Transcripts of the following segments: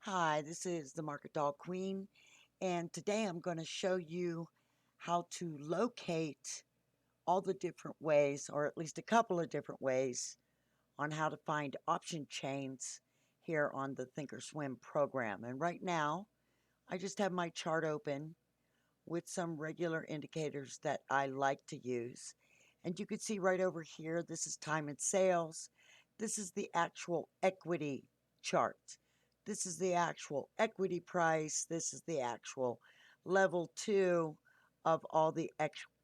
Hi, this is the Market Dog Queen, and today I'm going to show you how to locate all the different ways, or at least a couple of different ways, on how to find option chains here on the Thinkorswim program. And right now, I just have my chart open with some regular indicators that I like to use. And you can see right over here, this is time and sales. This is the actual equity chart. This is the actual equity price. This is the actual level 2 of all the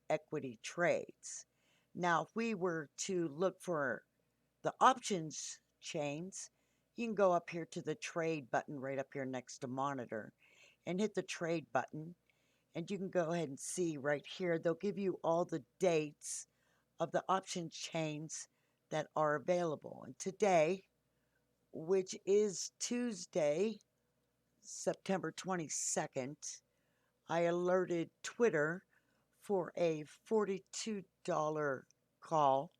equity trades. Now, if we were to look for the options chains, you can go up here to the trade button right up here next to monitor and hit the trade button, and you can go ahead and see right here, they'll give you all the dates of the option chains that are available. And today, which is Tuesday, September 22nd, I alerted Twitter for a $42 call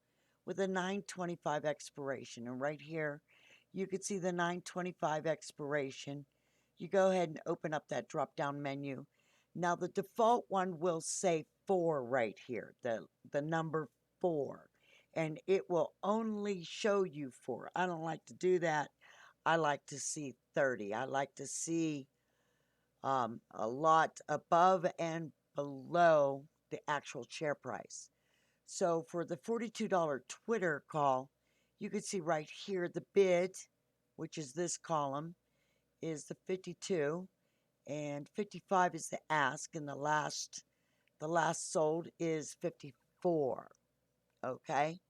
with a 9:25 expiration. And right here, you can see the 9:25 expiration. You go ahead and open up that drop down menu. Now the default one will say 4 right here, the number 4, and it will only show you 4. I don't like to do that. I like to see 30. I like to see a lot above and below the actual share price. So for the $42 Twitter call, you can see right here the bid, which is this column, is the 52, and 55 is the ask, and the last sold is 54. Okay?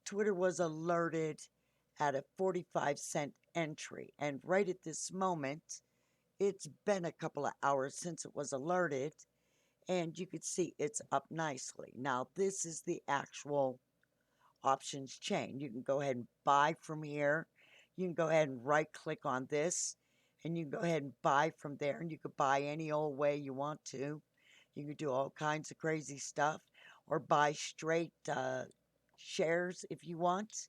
Twitter was alerted at a 45-cent entry, and right at this moment, it's been a couple of hours since it was alerted, and you can see it's up nicely. Now, this is the actual options chain. You can go ahead and buy from here. You can go ahead and right click on this, and you can go ahead and buy from there, and you could buy any old way you want to. You can do all kinds of crazy stuff, or buy straight shares if you want.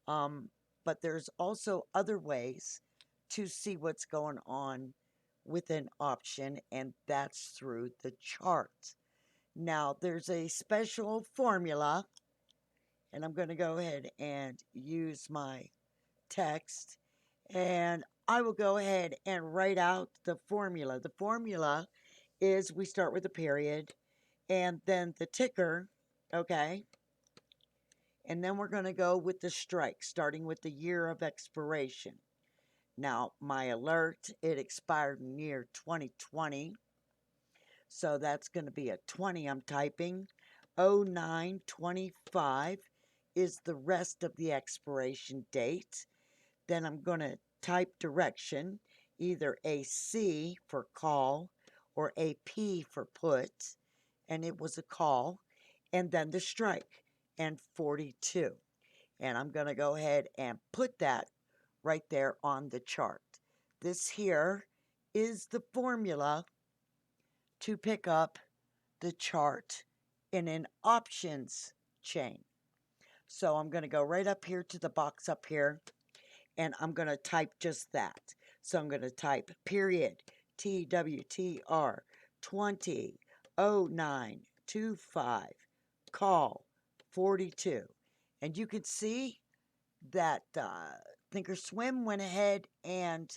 But there's also other ways to see what's going on with an option, and that's through the chart. Now, there's a special formula, and I'm going to go ahead and use my text, and I will go ahead and write out the formula. The formula is we start with a period, and then the ticker, okay? And then we're going to go with the strike, starting with the year of expiration. Now, my alert, it expired in year 2020. So that's going to be a 20 I'm typing. 0925 is the rest of the expiration date. Then I'm going to type direction, either a C for call or a P for put. And it was a call. And then the strike and 42. And I'm going to go ahead and put that right there on the chart. This here is the formula to pick up the chart in an options chain. So I'm going to go right up here to the box up here, and I'm going to type just that. So I'm going to type period TWTR 200925 call 42. And you can see that Thinkorswim went ahead and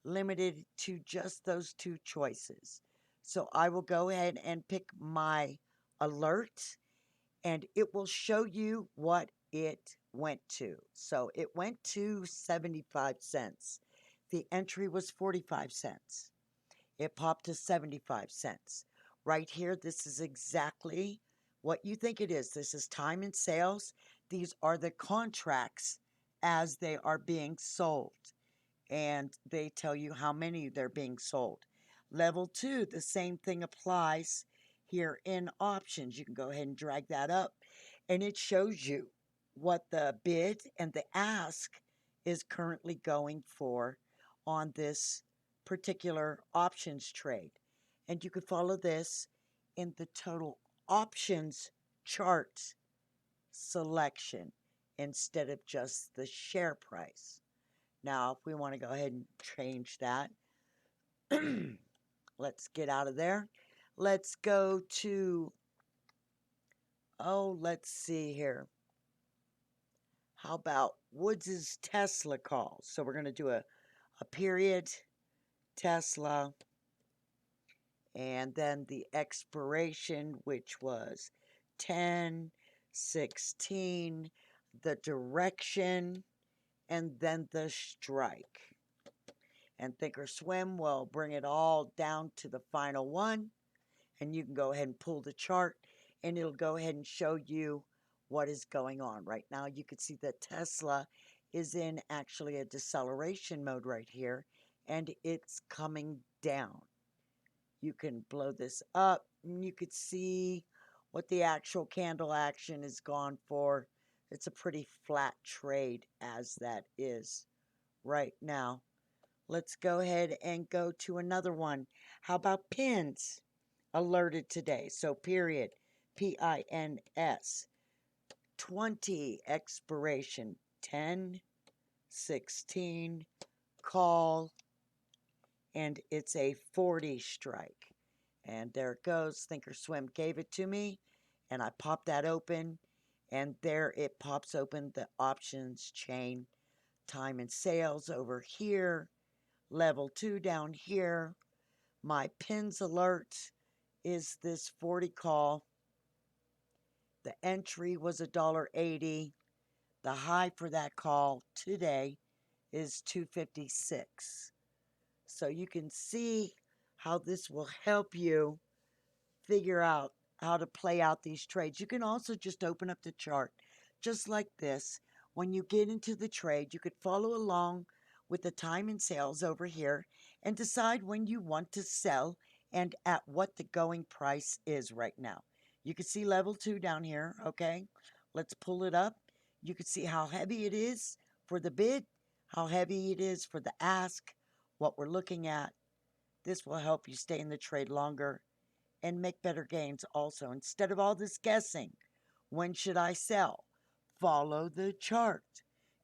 limited to just those two choices. So I will go ahead and pick my alert, and it will show you what it went to. So it went to 75 cents. The entry was 45 cents. It popped to 75 cents. Right here, this is exactly what you think it is. This is time and sales. These are the contracts as they are being sold, and they tell you how many they're being sold. Level 2, the same thing applies here in options. You can go ahead and drag that up, and it shows you what the bid and the ask is currently going for on this particular options trade. And you can follow this in the total options chart selection instead of just the share price. Now, if we want to go ahead and change that, let's get out of there. Let's go to, oh, let's see here. How about Woods' Tesla call? So we're going to do a period, Tesla, and then the expiration, which was 10/16, the direction, and then the strike. And Thinkorswim will bring it all down to the final one, and you can go ahead and pull the chart, and it'll go ahead and show you what is going on. Right now, you can see that Tesla is in actually a deceleration mode right here, and it's coming down. You can blow this up, and you could see what the actual candle action is gone for. It's a pretty flat trade as that is right now. Let's go ahead and go to another one. How about pins? Alerted today. So period, PINS, 20, expiration 10/16, call, and it's a 40 strike. And there it goes. Thinkorswim gave it to me, and I popped that open, and there it pops open the options chain, time and sales over here, level 2 down here. My pins alert is this 40 call. The entry was $1.80. The high for that call today is $2.56. So you can see how this will help you figure out how to play out these trades. You can also just open up the chart just like this. When you get into the trade, you could follow along with the time and sales over here and decide when you want to sell and at what the going price is right now. You can see level 2 down here, okay? Let's pull it up. You can see how heavy it is for the bid, how heavy it is for the ask, what we're looking at. This will help you stay in the trade longer and make better gains also. Instead of all this guessing, when should I sell? Follow the chart.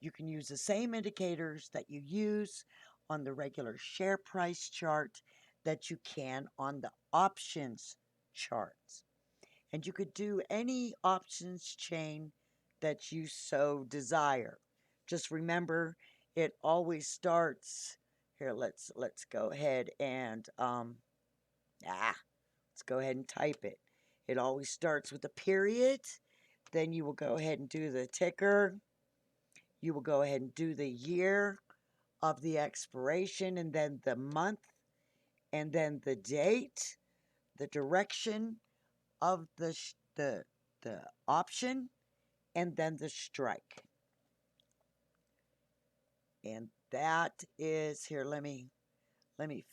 You can use the same indicators that you use on the regular share price chart that you can on the options charts. And you could do any options chain that you so desire. Just remember, it always starts here. Let's go ahead and let's go ahead and type it. It always starts with a period. Then you will go ahead and do the ticker. You will go ahead and do the year of the expiration, and then the month, and then the date, the direction of the option, and then the strike. And that is here. Let me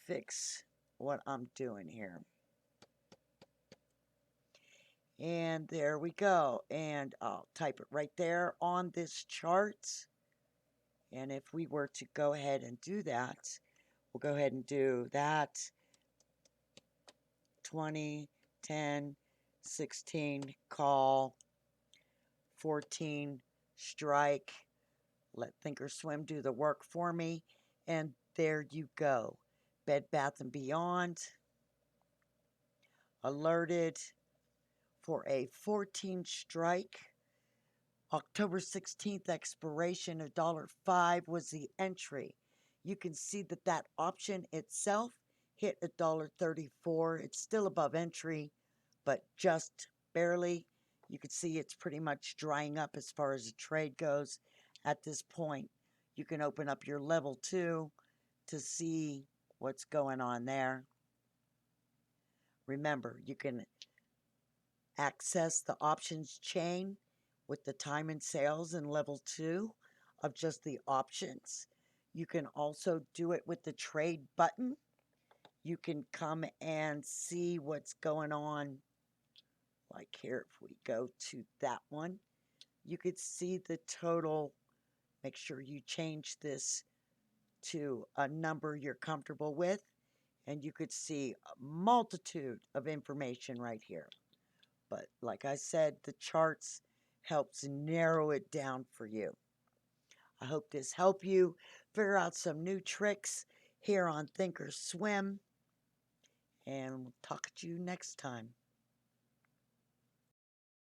fix what I'm doing here. And there we go. And I'll type it right there on this chart. And if we were to go ahead and do that, we'll go ahead and do that. 20, 10, 16, call, 14, strike. Let Thinkorswim do the work for me. And there you go. Bed Bath & Beyond alerted for a 14 strike. October 16th expiration of $5 was the entry. You can see that that option itself hit $1.34. It's still above entry, but just barely. You can see it's pretty much drying up as far as the trade goes at this point. You can open up your level 2 to see what's going on there. Remember, you can access the options chain with the time and sales in level 2 of just the options. You can also do it with the trade button. You can come and see what's going on. Like here, if we go to that one, you could see the total. Make sure you change this to a number you're comfortable with, and you could see a multitude of information right here. But like I said, the charts helps narrow it down for you. I hope this helped you figure out some new tricks here on Think or Swim, and we'll talk to you next time.